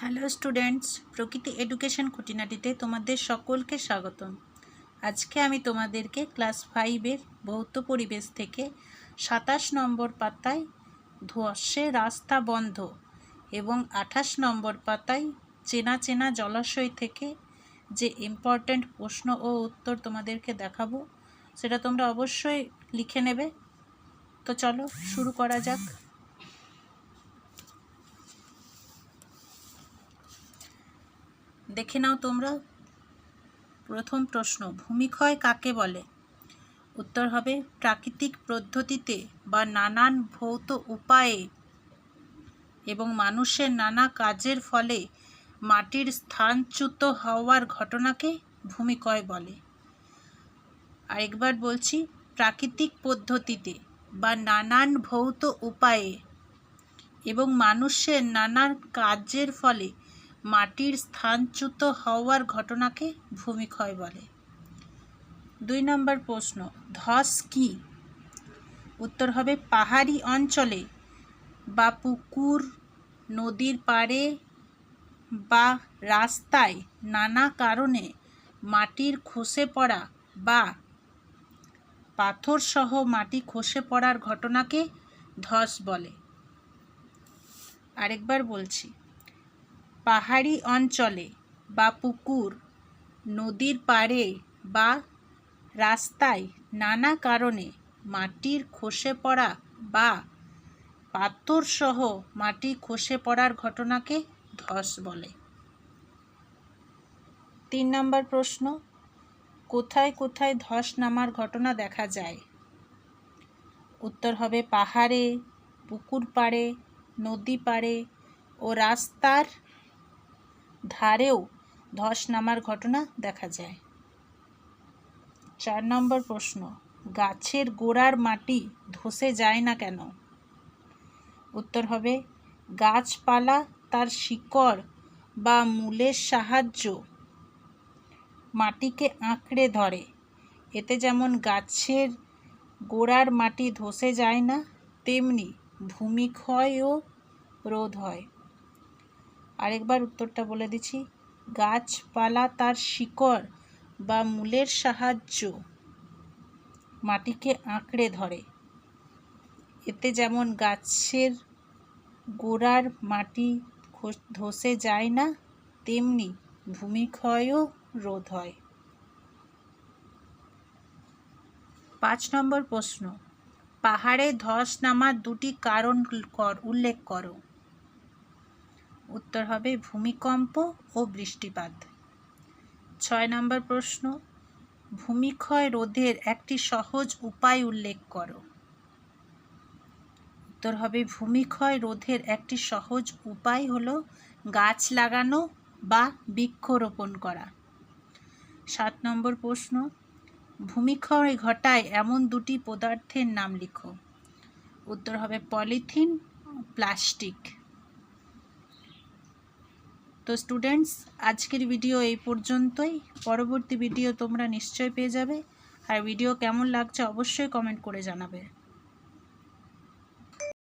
Hello students, প্রকৃতি education খুঁটিনাটিতে তোমাদের সকলকে স্বাগতম। আজকে আমি তোমাদেরকে ক্লাস 5-এর ভৌত পরিবেশ থেকে 27 নম্বর পাতায় ধসে রাস্তা বন্ধ এবং 28 নম্বর পাতায় চেনা চেনা জলাশয় থেকে যে ইম্পর্ট্যান্ট প্রশ্ন ও উত্তর তোমাদেরকে দেখাবো, সেটা তোমরা অবশ্যই লিখে নেবে। তো চলো শুরু করা যাক। দেখে নাও তোমরা। প্রথম প্রশ্ন, ভূমিক্ষয় কাকে বলে? উত্তর হবে প্রাকৃতিক পদ্ধতিতে বা নানান ভৌত উপায়ে এবং মানুষের নানা কাজের ফলে মাটির স্থানচ্যুত হওয়ার ঘটনাকে ভূমিক্ষয় বলে। আরেকবার বলছি, প্রাকৃতিক পদ্ধতিতে বা নানান ভৌত উপায়ে এবং মানুষের নানান কাজের ফলে মাটির স্থানচ্যুত হওয়ার ঘটনাকে ভূমিক্ষয় বলে। 2 নম্বর প্রশ্ন, ধস কি? উত্তর হবে পাহাড়ি অঞ্চলে বা পুকুর, নদীর পাড়ে বা রাস্তায় নানা কারণে মাটির খসে পড়া বা পাথরসহ মাটি খসে পড়ার ঘটনাকে ধস বলে। আরেকবার বলছি, পাহাড়ি অঞ্চলে বা পুকুর, নদীর পাড়ে বা রাস্তায় নানা কারণে মাটির খসে পড়া বা পাথরসহ মাটি খসে পড়ার ঘটনাকে ধস বলে। 3 নম্বর প্রশ্ন, কোথায় কোথায় ধস নামার ঘটনা দেখা যায়? উত্তর হবে পাহাড়ে, পুকুর পাড়ে, নদী পাড়ে ও রাস্তার ধারেও ধস নামার ঘটনা দেখা যায়। 4 নম্বর প্রশ্ন, গাছের গোড়ার মাটি ধসে যায় না কেন? উত্তর হবে গাছপালা তার শিকড় বা মূলের সাহায্য মাটিকে আঁকড়ে ধরে। এতে যেমন গাছের গোড়ার মাটি ধসে যায় না, তেমনি ভূমিক্ষয়ও রোধ হয়। আরেকবার উত্তরটা বলে দিচ্ছি, গাছপালা তার শিকড় বা মূলের সাহায্য মাটিকে আঁকড়ে ধরে। এতে যেমন গাছের গোড়ার মাটি ধসে যায় না, তেমনি ভূমিক্ষয়ও রোধ হয়। 5 নম্বর প্রশ্ন, পাহাড়ে ধস নামার 2টি কারণ উল্লেখ করো। উত্তর হবে ভূমিকম্প ও বৃষ্টিপাত। 6 নম্বর প্রশ্ন, ভূমিক্ষয় রোধের একটি সহজ উপায় উল্লেখ করো। উত্তর হবে ভূমিক্ষয় রোধের একটি সহজ উপায় হলো গাছ লাগানো বা বৃক্ষরোপণ করা। 7 নম্বর প্রশ্ন, ভূমিক্ষয় ঘটায় এমন 2টি পদার্থের নাম লিখো। উত্তর হবে পলিথিন, প্লাস্টিক। তো স্টুডেন্টস, আজকের ভিডিও এই পর্যন্তই। পরবর্তী ভিডিও তোমরা নিশ্চয়ই পেয়ে যাবে। আর ভিডিও কেমন লাগছে অবশ্যই কমেন্ট করে জানাবে।